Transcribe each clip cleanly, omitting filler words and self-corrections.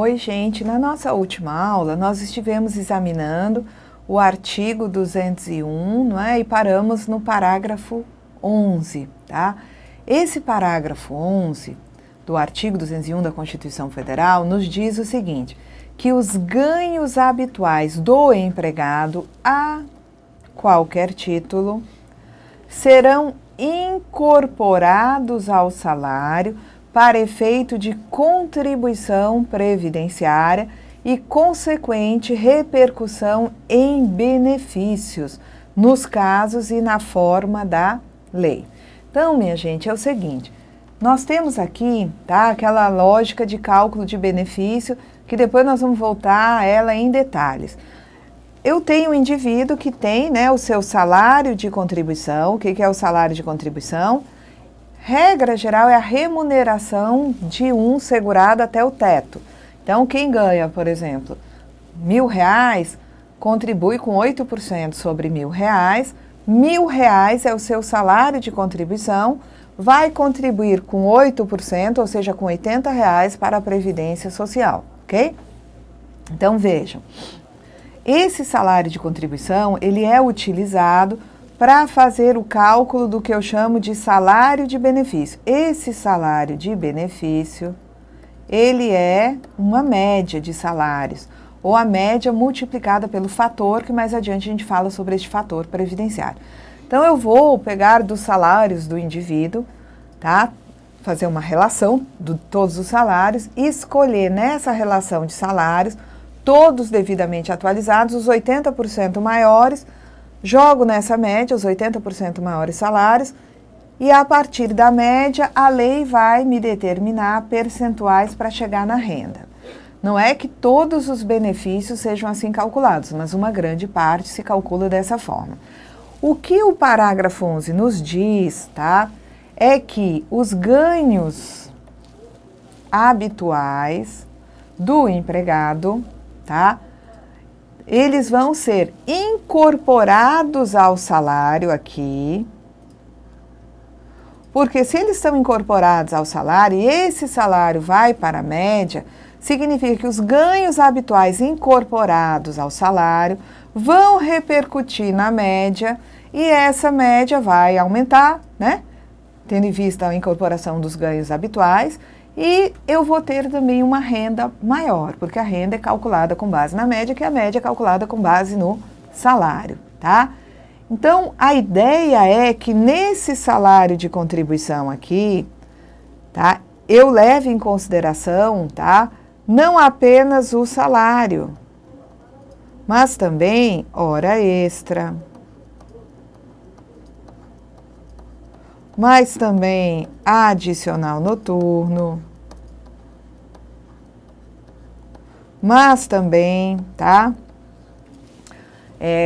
Oi, gente. Na nossa última aula, nós estivemos examinando o artigo 201, não é? E paramos no parágrafo 11, tá? Esse parágrafo 11 do artigo 201 da Constituição Federal nos diz o seguinte, que os ganhos habituais do empregado a qualquer título serão incorporados ao salário para efeito de contribuição previdenciária e consequente repercussão em benefícios, nos casos e na forma da lei. Então, minha gente, é o seguinte, nós temos aqui, tá, aquela lógica de cálculo de benefício, que depois nós vamos voltar a ela em detalhes. Eu tenho um indivíduo que tem, né, o seu salário de contribuição. O que é o salário de contribuição? Regra geral é a remuneração de um segurado até o teto. Então, quem ganha, por exemplo, R$1.000, contribui com 8% sobre R$1.000. R$1.000 é o seu salário de contribuição, vai contribuir com 8%, ou seja, com R$80 para a Previdência Social, ok? Então, vejam, esse salário de contribuição, ele é utilizado para fazer o cálculo do que eu chamo de salário de benefício. Esse salário de benefício, ele é uma média de salários, ou a média multiplicada pelo fator, que mais adiante a gente fala sobre este fator previdenciário. Então, eu vou pegar dos salários do indivíduo, tá? Fazer uma relação de todos os salários e escolher nessa relação de salários, todos devidamente atualizados, os 80% maiores, jogo nessa média os 80% maiores salários e a partir da média a lei vai me determinar percentuais para chegar na renda. Não é que todos os benefícios sejam assim calculados, mas uma grande parte se calcula dessa forma. O que o parágrafo 11 nos diz, tá, é que os ganhos habituais do empregado, tá, eles vão ser incorporados ao salário aqui, porque se eles estão incorporados ao salário e esse salário vai para a média, significa que os ganhos habituais incorporados ao salário vão repercutir na média e essa média vai aumentar, né? Tendo em vista a incorporação dos ganhos habituais, e eu vou ter também uma renda maior, porque a renda é calculada com base na média, que a média é calculada com base no salário, tá? Então, a ideia é que nesse salário de contribuição aqui, tá, eu leve em consideração, tá, não apenas o salário, mas também hora extra, mas também adicional noturno, mas também, tá,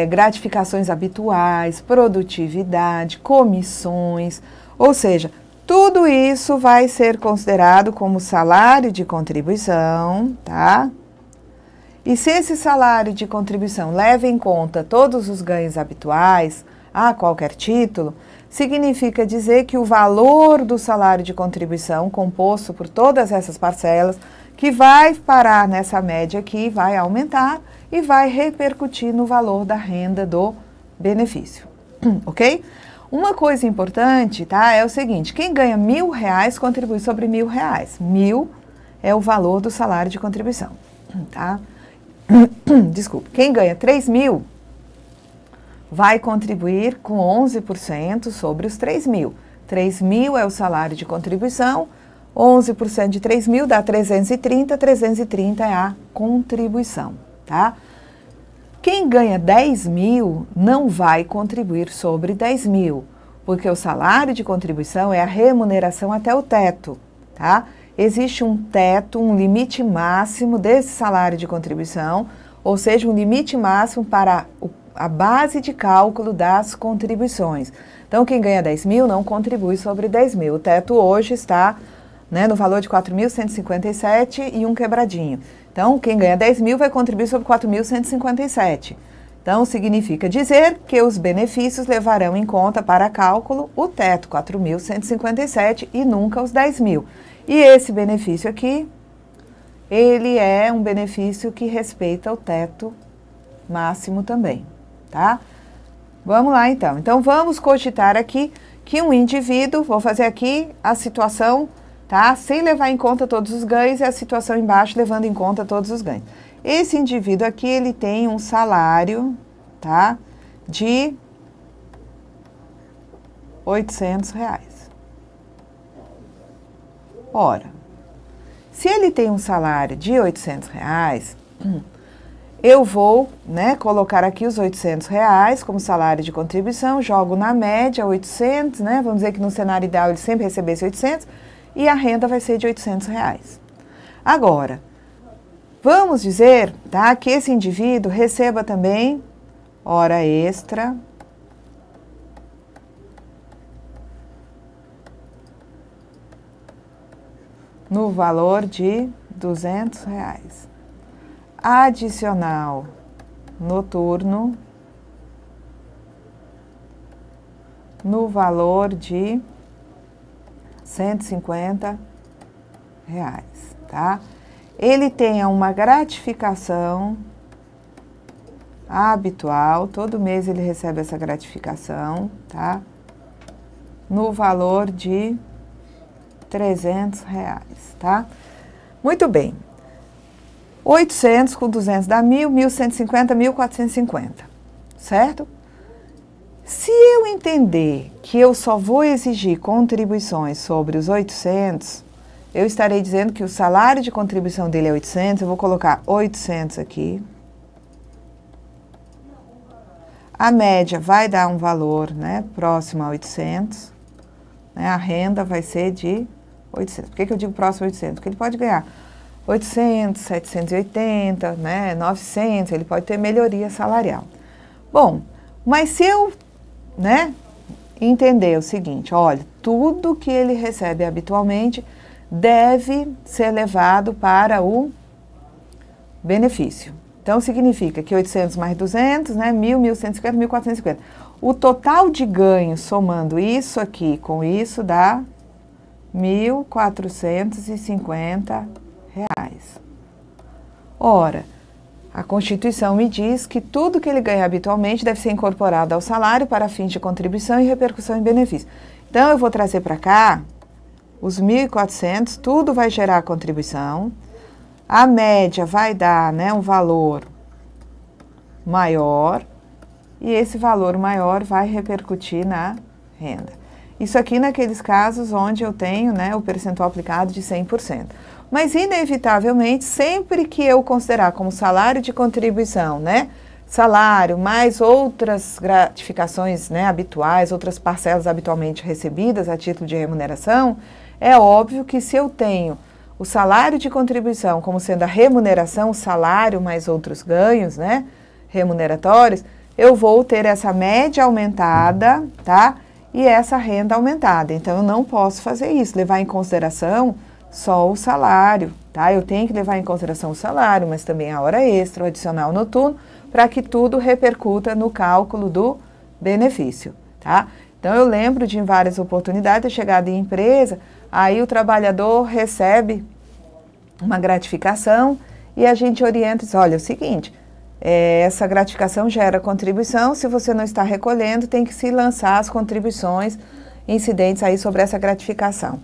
gratificações habituais, produtividade, comissões, ou seja, tudo isso vai ser considerado como salário de contribuição, tá? E se esse salário de contribuição leva em conta todos os ganhos habituais, a qualquer título, significa dizer que o valor do salário de contribuição, composto por todas essas parcelas, que vai parar nessa média aqui, vai aumentar e vai repercutir no valor da renda do benefício, ok? Uma coisa importante, tá, é o seguinte, quem ganha R$1.000 contribui sobre R$1.000. 1.000 é o valor do salário de contribuição, tá? Desculpe, quem ganha 3.000 vai contribuir com 11% sobre os 3.000. 3.000 é o salário de contribuição, 11% de 3.000 dá 330, 330 é a contribuição, tá? Quem ganha 10.000 não vai contribuir sobre 10.000, porque o salário de contribuição é a remuneração até o teto, tá? Existe um teto, um limite máximo desse salário de contribuição, ou seja, um limite máximo para a base de cálculo das contribuições. Então, quem ganha 10.000 não contribui sobre 10.000. O teto hoje está, né, no valor de 4.157 e um quebradinho. Então, quem ganha 10.000 vai contribuir sobre 4.157. Então, significa dizer que os benefícios levarão em conta para cálculo o teto, 4.157, e nunca os 10.000. E esse benefício aqui, ele é um benefício que respeita o teto máximo também, tá? Vamos lá então. Então vamos cogitar aqui que um indivíduo, vou fazer aqui a situação, tá? Sem levar em conta todos os ganhos e a situação embaixo levando em conta todos os ganhos. Esse indivíduo aqui, ele tem um salário, tá? De R$800. Ora, se ele tem um salário de R$800, eu vou, né, colocar aqui os R$800 como salário de contribuição, jogo na média 800, né? Vamos dizer que no cenário ideal ele sempre recebesse 800 e a renda vai ser de R$800. Agora, vamos dizer, tá, que esse indivíduo receba também hora extra no valor de R$200. Adicional noturno no valor de R$150, tá? Ele tenha uma gratificação habitual, todo mês ele recebe essa gratificação, tá? No valor de R$300, tá? Muito bem. 800 com 200 dá 1.000, 1.150, 1.450, certo? Se eu entender que eu só vou exigir contribuições sobre os 800, eu estarei dizendo que o salário de contribuição dele é 800, eu vou colocar 800 aqui. A média vai dar um valor, né, próximo a 800, né, a renda vai ser de 800. Por que eu digo próximo a 800? Porque ele pode ganhar 800, 780, né, 900, ele pode ter melhoria salarial. Bom, mas se eu, né, entender o seguinte, olha, tudo que ele recebe habitualmente deve ser levado para o benefício. Então, significa que 800 mais 200, né, 1.000, 1.150, 1.450. O total de ganho, somando isso aqui com isso, dá R$1.450. Ora, a Constituição me diz que tudo que ele ganha habitualmente deve ser incorporado ao salário para fins de contribuição e repercussão em benefício. Então, eu vou trazer para cá os 1.400, tudo vai gerar contribuição. A média vai dar, né, um valor maior e esse valor maior vai repercutir na renda. Isso aqui naqueles casos onde eu tenho, né, o percentual aplicado de 100%. Mas, inevitavelmente, sempre que eu considerar como salário de contribuição, né, salário mais outras gratificações, né, habituais, outras parcelas habitualmente recebidas a título de remuneração, é óbvio que se eu tenho o salário de contribuição como sendo a remuneração, o salário mais outros ganhos, né, remuneratórios, eu vou ter essa média aumentada, tá? E essa renda aumentada. Então, eu não posso fazer isso, levar em consideração só o salário, tá? Eu tenho que levar em consideração o salário, mas também a hora extra, o adicional noturno, para que tudo repercuta no cálculo do benefício, tá? Então, eu lembro de, em várias oportunidades, ter chegado em empresa, aí o trabalhador recebe uma gratificação e a gente orienta e diz, olha, é o seguinte, essa gratificação gera contribuição, se você não está recolhendo, tem que se lançar as contribuições incidentes aí sobre essa gratificação.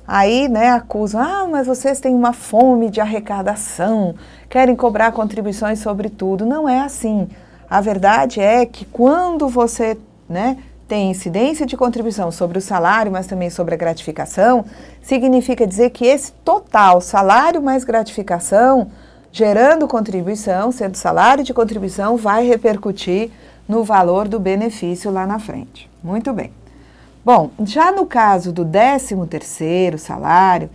Aí, né, acusam, mas vocês têm uma fome de arrecadação, querem cobrar contribuições sobre tudo. Não é assim. A verdade é que quando você, né, tem incidência de contribuição sobre o salário, mas também sobre a gratificação, significa dizer que esse total, salário mais gratificação, gerando contribuição, sendo salário de contribuição, vai repercutir no valor do benefício lá na frente. Muito bem. Bom, já no caso do 13º salário,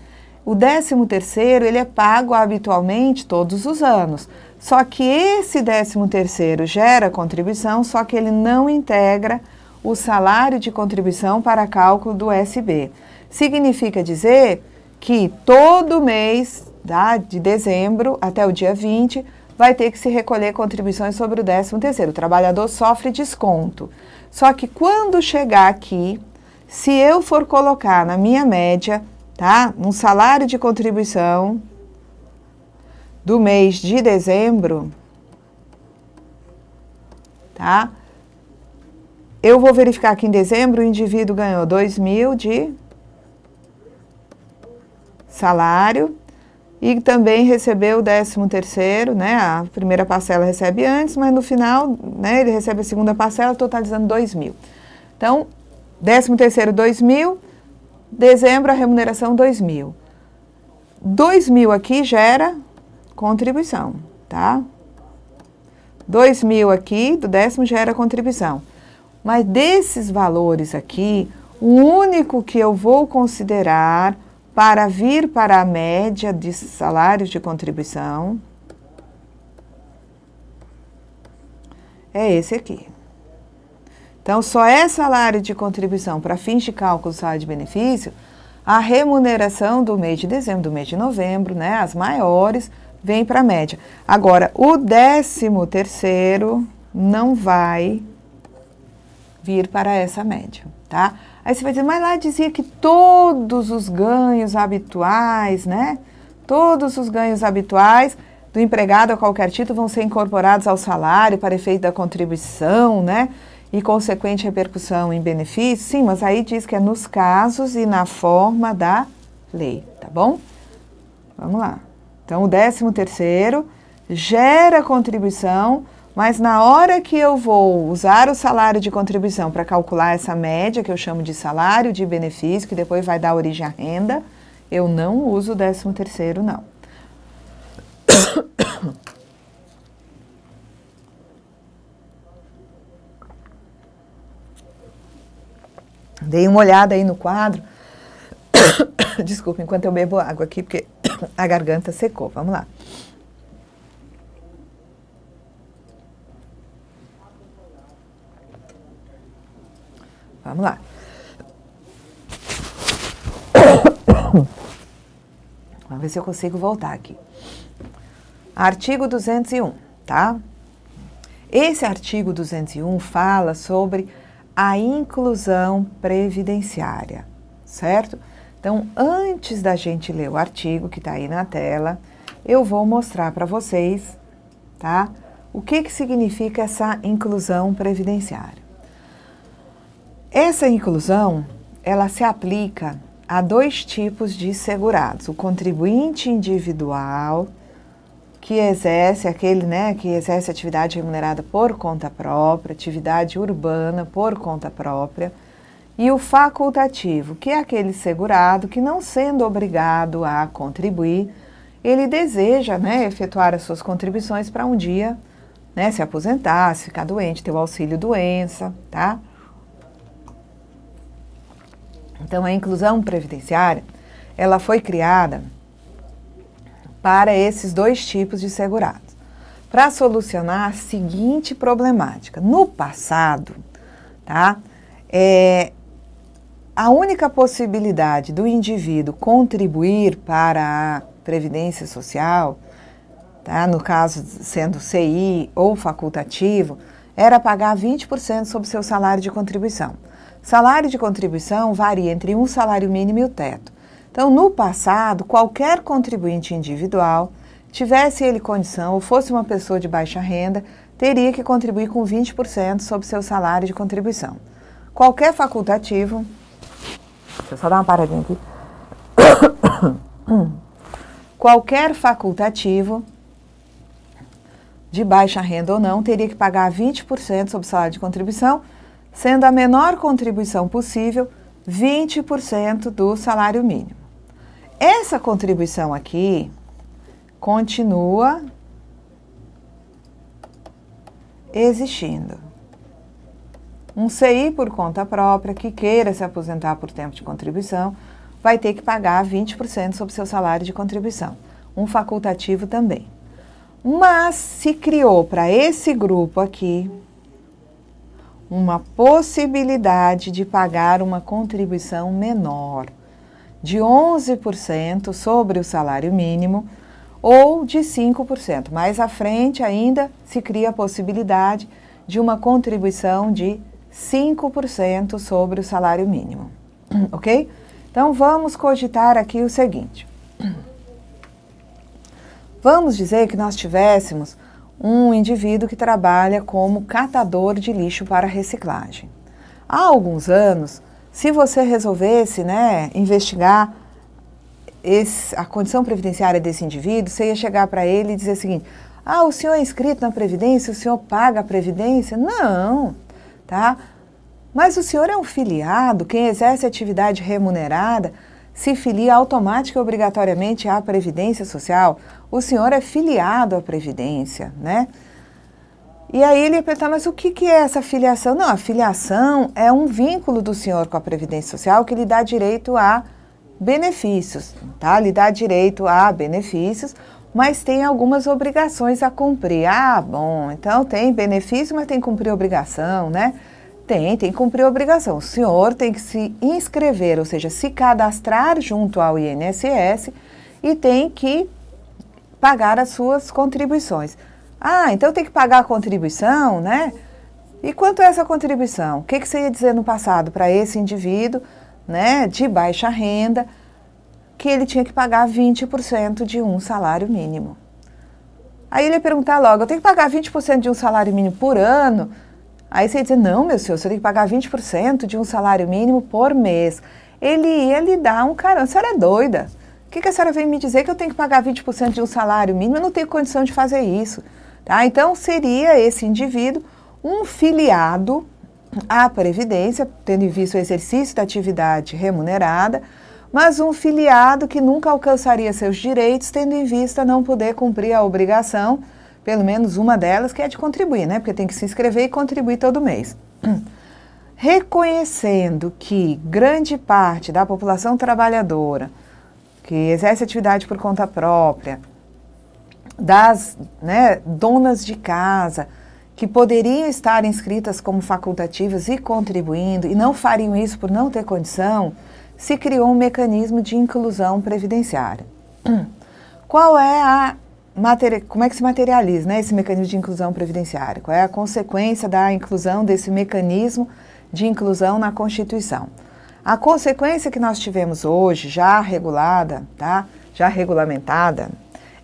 o 13º ele é pago habitualmente todos os anos. Só que esse 13º gera contribuição, só que ele não integra o salário de contribuição para cálculo do SB. Significa dizer que todo mês, tá, de dezembro até o dia 20, vai ter que se recolher contribuições sobre o 13º. O trabalhador sofre desconto. Só que quando chegar aqui, se eu for colocar na minha média, tá, um salário de contribuição do mês de dezembro, tá? Eu vou verificar que em dezembro o indivíduo ganhou 2.000 de salário e também recebeu o 13º, né? A primeira parcela recebe antes, mas no final, né, ele recebe a segunda parcela, totalizando 2.000. Então, 13º 2.000, dezembro a remuneração 2.000. 2.000 aqui gera contribuição, tá? 2.000 aqui do 10º gera contribuição. Mas desses valores aqui, o único que eu vou considerar para vir para a média de salários de contribuição é esse aqui. Então, só é salário de contribuição para fins de cálculo do salário de benefício, a remuneração do mês de dezembro, do mês de novembro, né, as maiores, vem para a média. Agora, o 13º não vai vir para essa média, tá? Aí você vai dizer, mas lá dizia que todos os ganhos habituais, né? Todos os ganhos habituais do empregado a qualquer título vão ser incorporados ao salário para efeito da contribuição, né? E consequente repercussão em benefício. Sim, mas aí diz que é nos casos e na forma da lei, tá bom? Vamos lá. Então, o 13º gera contribuição, mas na hora que eu vou usar o salário de contribuição para calcular essa média, que eu chamo de salário de benefício, que depois vai dar origem à renda, eu não uso o 13º, não. Dei uma olhada aí no quadro. Desculpa, enquanto eu bebo água aqui, porque a garganta secou. Vamos lá. Vamos lá. Vamos ver se eu consigo voltar aqui. Artigo 201, tá? Esse artigo 201 fala sobre a inclusão previdenciária, certo? Então, antes da gente ler o artigo que está aí na tela, eu vou mostrar para vocês, tá? O que significa essa inclusão previdenciária. Essa inclusão, ela se aplica a dois tipos de segurados. O contribuinte individual, que exerce que exerce atividade remunerada por conta própria, atividade urbana por conta própria, e o facultativo, que é aquele segurado que, não sendo obrigado a contribuir, ele deseja, né, efetuar as suas contribuições para um dia, né, se aposentar, se ficar doente, ter o auxílio-doença, tá? Então, a inclusão previdenciária, ela foi criada para esses dois tipos de segurados, para solucionar a seguinte problemática. No passado, tá, a única possibilidade do indivíduo contribuir para a Previdência Social, tá, no caso sendo CI ou facultativo, era pagar 20% sobre seu salário de contribuição. Salário de contribuição varia entre um salário mínimo e o teto. Então, no passado, qualquer contribuinte individual, tivesse ele condição ou fosse uma pessoa de baixa renda, teria que contribuir com 20% sobre seu salário de contribuição. Qualquer facultativo, deixa eu só dar uma paradinha aqui. Qualquer facultativo, de baixa renda ou não, teria que pagar 20% sobre o salário de contribuição, sendo a menor contribuição possível 20% do salário mínimo. Essa contribuição aqui continua existindo. Um CI por conta própria que queira se aposentar por tempo de contribuição vai ter que pagar 20% sobre seu salário de contribuição. Um facultativo também. Mas se criou para esse grupo aqui uma possibilidade de pagar uma contribuição menor, de 11% sobre o salário mínimo ou de 5%. Mais à frente ainda se cria a possibilidade de uma contribuição de 5% sobre o salário mínimo, ok? Então, vamos cogitar aqui o seguinte. Vamos dizer que nós tivéssemos um indivíduo que trabalha como catador de lixo para reciclagem. Há alguns anos, se você resolvesse, né, investigar a condição previdenciária desse indivíduo, você ia chegar para ele e dizer o seguinte: ah, o senhor é inscrito na Previdência, o senhor paga a Previdência? Não, tá? Mas o senhor é um filiado, quem exerce atividade remunerada se filia automática e obrigatoriamente à Previdência Social. O senhor é filiado à Previdência, né? E aí ele ia perguntar, mas o que é essa filiação? Não, a filiação é um vínculo do senhor com a Previdência Social que lhe dá direito a benefícios, tá? Lhe dá direito a benefícios, mas tem algumas obrigações a cumprir. Ah, bom, então tem benefício, mas tem que cumprir obrigação, né? Tem que cumprir obrigação. O senhor tem que se inscrever, ou seja, se cadastrar junto ao INSS e tem que pagar as suas contribuições. Ah, então tem que pagar a contribuição, né? E quanto é essa contribuição? O que você ia dizer no passado para esse indivíduo, né, de baixa renda, que ele tinha que pagar 20% de um salário mínimo? Aí ele ia perguntar logo, eu tenho que pagar 20% de um salário mínimo por ano? Aí você ia dizer, não, meu senhor, você tem que pagar 20% de um salário mínimo por mês. Ele ia lhe dar um caramba, a senhora é doida. O que a senhora vem me dizer que eu tenho que pagar 20% de um salário mínimo? Eu não tenho condição de fazer isso. Tá? Então, seria esse indivíduo um filiado à Previdência, tendo em vista o exercício da atividade remunerada, mas um filiado que nunca alcançaria seus direitos, tendo em vista não poder cumprir a obrigação, pelo menos uma delas, que é de contribuir, né? Porque tem que se inscrever e contribuir todo mês. Reconhecendo que grande parte da população trabalhadora, que exerce atividade por conta própria, das, né, donas de casa, que poderiam estar inscritas como facultativas e contribuindo, e não fariam isso por não ter condição, se criou um mecanismo de inclusão previdenciária. Qual é como é que se materializa, né, esse mecanismo de inclusão previdenciária? Qual é a consequência da inclusão desse mecanismo de inclusão na Constituição? A consequência que nós tivemos hoje, já regulada, tá, já regulamentada,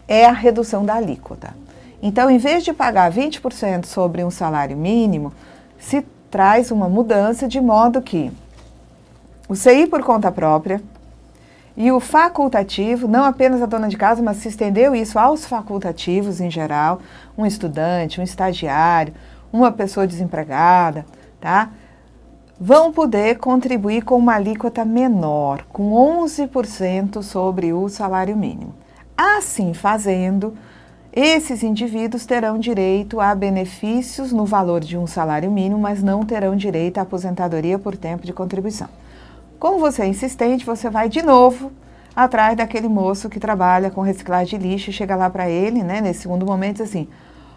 é a redução da alíquota. Então, em vez de pagar 20% sobre um salário mínimo, se traz uma mudança de modo que o CI por conta própria e o facultativo, não apenas a dona de casa, mas se estendeu isso aos facultativos em geral, um estudante, um estagiário, uma pessoa desempregada, tá? Vão poder contribuir com uma alíquota menor, com 11% sobre o salário mínimo. Assim fazendo, esses indivíduos terão direito a benefícios no valor de um salário mínimo, mas não terão direito à aposentadoria por tempo de contribuição. Como você é insistente, você vai de novo atrás daquele moço que trabalha com reciclagem de lixo e chega lá para ele, né, nesse segundo momento, diz assim: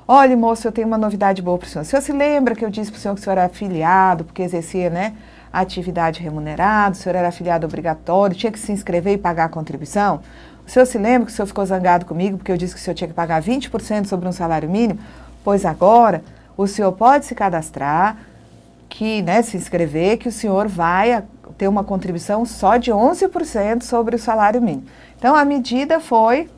olha, moço, eu tenho uma novidade boa para o senhor. O senhor se lembra que eu disse para o senhor que o senhor era afiliado, porque exercia, né, a atividade remunerada, o senhor era afiliado obrigatório, tinha que se inscrever e pagar a contribuição? O senhor se lembra que o senhor ficou zangado comigo porque eu disse que o senhor tinha que pagar 20% sobre um salário mínimo? Pois agora, o senhor pode se cadastrar, que, né, se inscrever, que o senhor vai ter uma contribuição só de 11% sobre o salário mínimo. Então, a medida foi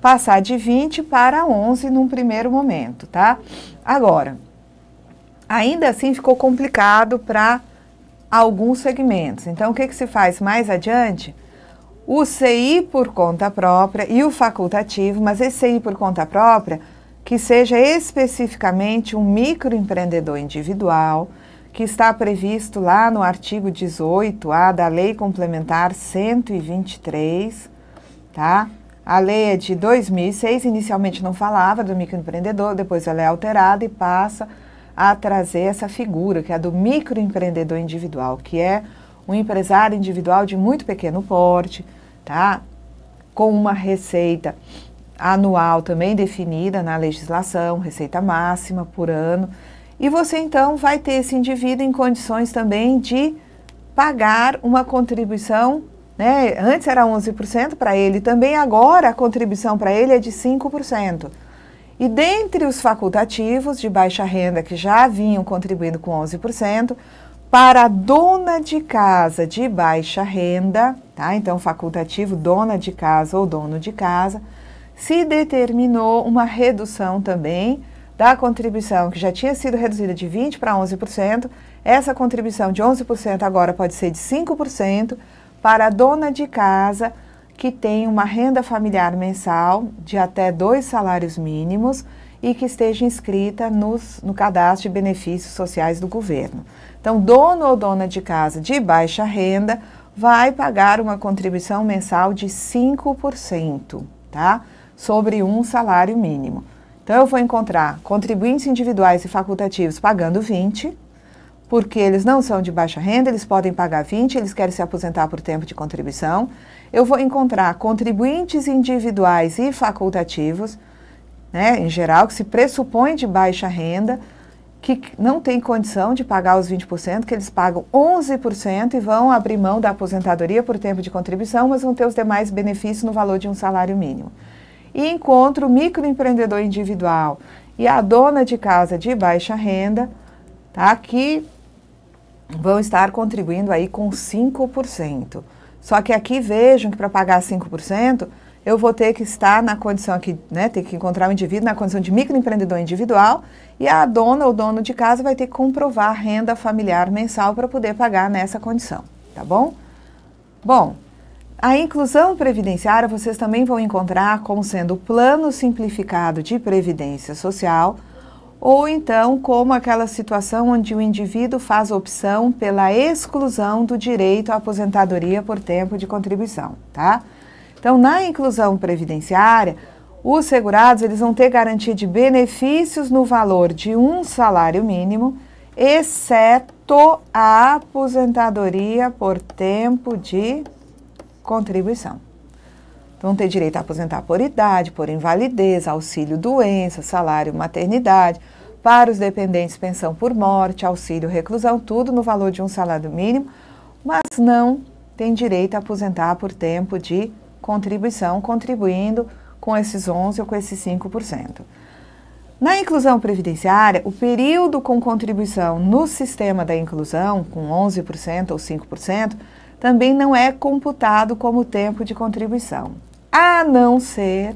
passar de 20 para 11 num primeiro momento, tá? Agora, ainda assim ficou complicado para alguns segmentos. Então, o que se faz mais adiante? O CI por conta própria e o facultativo, mas esse CI por conta própria, que seja especificamente um microempreendedor individual, que está previsto lá no artigo 18A da Lei Complementar 123, tá? A lei é de 2006, inicialmente não falava do microempreendedor, depois ela é alterada e passa a trazer essa figura, que é a do microempreendedor individual, que é um empresário individual de muito pequeno porte, tá? Com uma receita anual também definida na legislação, receita máxima por ano. E você então vai ter esse indivíduo em condições também de pagar uma contribuição, né? Antes era 11% para ele também, agora a contribuição para ele é de 5%. E dentre os facultativos de baixa renda que já vinham contribuindo com 11%, para a dona de casa de baixa renda, tá? Então, facultativo, dona de casa ou dono de casa, se determinou uma redução também da contribuição, que já tinha sido reduzida de 20% para 11%. Essa contribuição de 11% agora pode ser de 5% para a dona de casa que tem uma renda familiar mensal de até 2 salários mínimos e que esteja inscrita no cadastro de benefícios sociais do governo. Então, dono ou dona de casa de baixa renda vai pagar uma contribuição mensal de 5%, tá? Sobre um salário mínimo. Então, eu vou encontrar contribuintes individuais e facultativos pagando 20%, porque eles não são de baixa renda, eles podem pagar 20%, eles querem se aposentar por tempo de contribuição. Eu vou encontrar contribuintes individuais e facultativos, né, em geral, que se pressupõe de baixa renda, que não tem condição de pagar os 20%, que eles pagam 11% e vão abrir mão da aposentadoria por tempo de contribuição, mas vão ter os demais benefícios no valor de um salário mínimo. E encontro o microempreendedor individual e a dona de casa de baixa renda, tá, que vão estar contribuindo aí com 5%. Só que aqui vejam que para pagar 5%, eu vou ter que estar na condição aqui, né, ter que encontrar o indivíduo na condição de microempreendedor individual e a dona ou dono de casa vai ter que comprovar a renda familiar mensal para poder pagar nessa condição, tá bom? Bom, a inclusão previdenciária vocês também vão encontrar como sendo o plano simplificado de previdência social ou então como aquela situação onde o indivíduo faz opção pela exclusão do direito à aposentadoria por tempo de contribuição, tá? Então, na inclusão previdenciária, os segurados eles vão ter garantia de benefícios no valor de um salário mínimo, exceto a aposentadoria por tempo de contribuição. Então, vão ter direito a aposentar por idade, por invalidez, auxílio doença, salário maternidade, para os dependentes pensão por morte, auxílio reclusão, tudo no valor de um salário mínimo, mas não tem direito a aposentar por tempo de contribuição, contribuindo com esses 11% ou com esses 5%. Na inclusão previdenciária, o período com contribuição no sistema da inclusão, com 11% ou 5%, também não é computado como tempo de contribuição, a não ser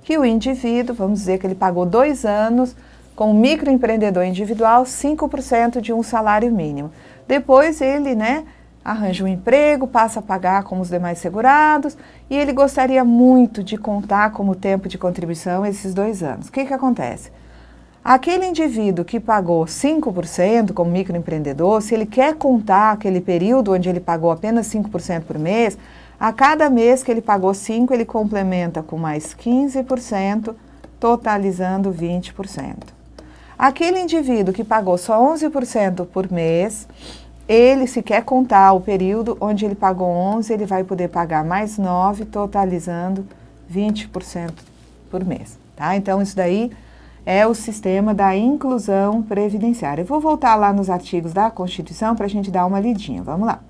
que o indivíduo, vamos dizer que ele pagou 2 anos com o microempreendedor individual, 5% de um salário mínimo. Depois ele, né, arranja um emprego, passa a pagar como os demais segurados e ele gostaria muito de contar como tempo de contribuição esses 2 anos. O que acontece? Aquele indivíduo que pagou 5% como microempreendedor, se ele quer contar aquele período onde ele pagou apenas 5% por mês, a cada mês que ele pagou 5%, ele complementa com mais 15%, totalizando 20%. Aquele indivíduo que pagou só 11% por mês, ele, se quer contar o período onde ele pagou 11%, ele vai poder pagar mais 9%, totalizando 20% por mês, tá? Então, isso daí é o sistema da inclusão previdenciária. Eu vou voltar lá nos artigos da Constituição para a gente dar uma lidinha. Vamos lá.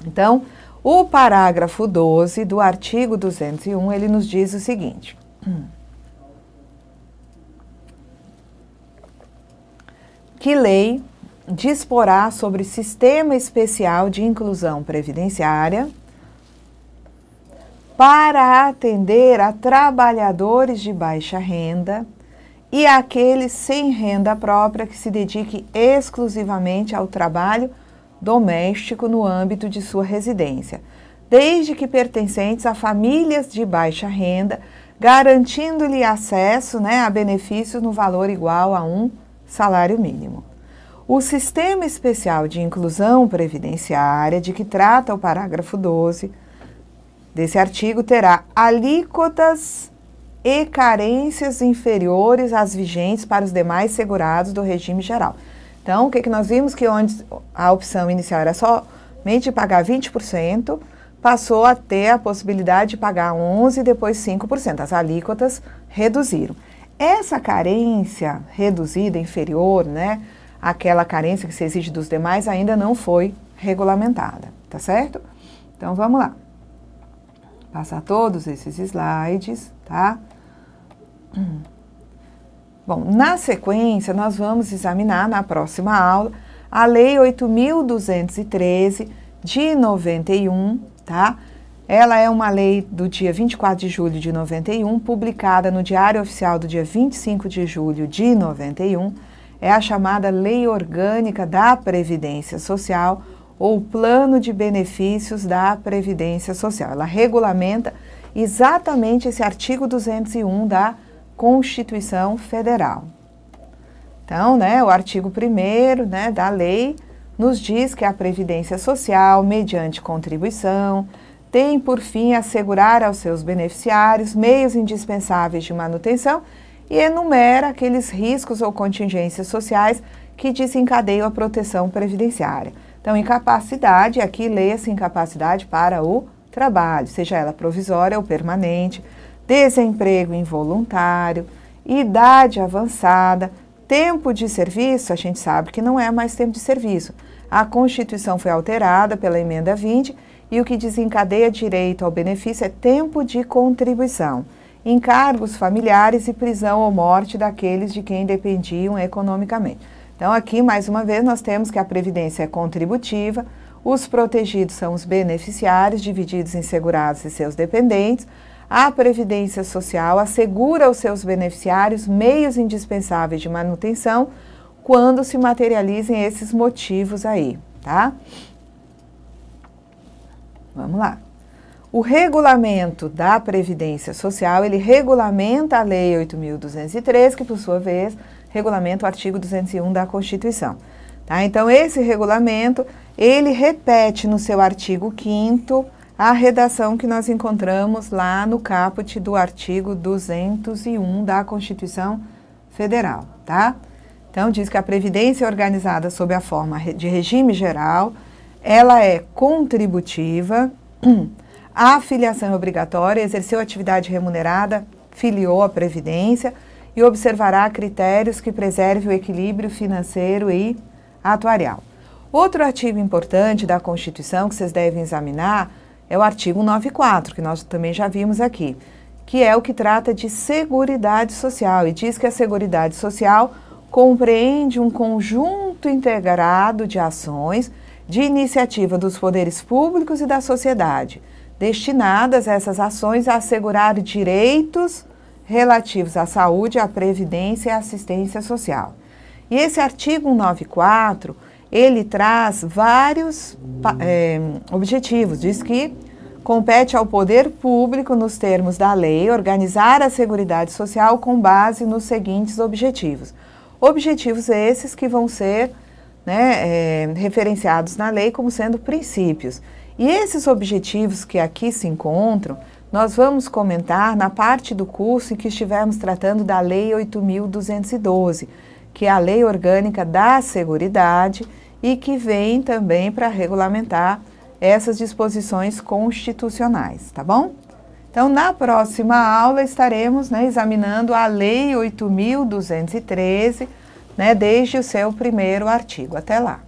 Então, o parágrafo 12 do artigo 201, ele nos diz o seguinte. Que lei disporá sobre sistema especial de inclusão previdenciária para atender a trabalhadores de baixa renda e àqueles sem renda própria que se dediquem exclusivamente ao trabalho doméstico no âmbito de sua residência, desde que pertencentes a famílias de baixa renda, garantindo-lhe acesso, né, a benefícios no valor igual a um salário mínimo. O Sistema Especial de Inclusão Previdenciária, de que trata o parágrafo 12 desse artigo, terá alíquotas e carências inferiores às vigentes para os demais segurados do regime geral. Então, o que nós vimos? Que onde a opção inicial era somente pagar 20%, passou a ter a possibilidade de pagar 11% e depois 5%. As alíquotas reduziram. Essa carência reduzida, inferior, né, aquela carência que se exige dos demais, ainda não foi regulamentada, tá certo? Então, vamos lá. Passar todos esses slides, tá? Bom, na sequência, nós vamos examinar na próxima aula a Lei 8.213 de 91, tá? Ela é uma lei do dia 24 de julho de 91, publicada no Diário Oficial do dia 25 de julho de 91. É a chamada Lei Orgânica da Previdência Social, ou Plano de Benefícios da Previdência Social. Ela regulamenta exatamente esse artigo 201 da Constituição Federal. Então, o artigo 1º, da lei nos diz que a Previdência Social, mediante contribuição, tem por fim assegurar aos seus beneficiários meios indispensáveis de manutenção e enumera aqueles riscos ou contingências sociais que desencadeiam a proteção previdenciária. Então, incapacidade, aqui leia-se incapacidade para o trabalho, seja ela provisória ou permanente, desemprego involuntário, idade avançada, tempo de serviço, a gente sabe que não é mais tempo de serviço. A Constituição foi alterada pela Emenda 20 e o que desencadeia direito ao benefício é tempo de contribuição, encargos familiares e prisão ou morte daqueles de quem dependiam economicamente. Então, aqui, mais uma vez, nós temos que a Previdência é contributiva, os protegidos são os beneficiários, divididos em segurados e seus dependentes. A Previdência Social assegura aos seus beneficiários meios indispensáveis de manutenção quando se materializem esses motivos aí, tá? Vamos lá. O regulamento da Previdência Social, ele regulamenta a Lei 8.203, que por sua vez regulamenta o artigo 201 da Constituição. Tá? Então, esse regulamento, ele repete no seu artigo 5º a redação que nós encontramos lá no caput do artigo 201 da Constituição Federal, tá? Então, diz que a Previdência é organizada sob a forma de regime geral, ela é contributiva, a filiação é obrigatória, exerceu atividade remunerada, filiou a Previdência e observará critérios que preservem o equilíbrio financeiro e atuarial. Outro artigo importante da Constituição que vocês devem examinar é o artigo 94, que nós também já vimos aqui, que é o que trata de Seguridade Social e diz que a Seguridade Social compreende um conjunto integrado de ações de iniciativa dos poderes públicos e da sociedade, destinadas essas ações a assegurar direitos relativos à saúde, à previdência e à assistência social. E esse artigo 194, ele traz vários objetivos, diz que compete ao poder público, nos termos da lei, organizar a Seguridade Social com base nos seguintes objetivos. Objetivos esses que vão ser referenciados na lei como sendo princípios. E esses objetivos que aqui se encontram, nós vamos comentar na parte do curso em que estivermos tratando da Lei 8.212, que é a Lei Orgânica da Seguridade e que vem também para regulamentar essas disposições constitucionais, tá bom? Então, na próxima aula estaremos examinando a Lei 8.213, desde o seu primeiro artigo. Até lá!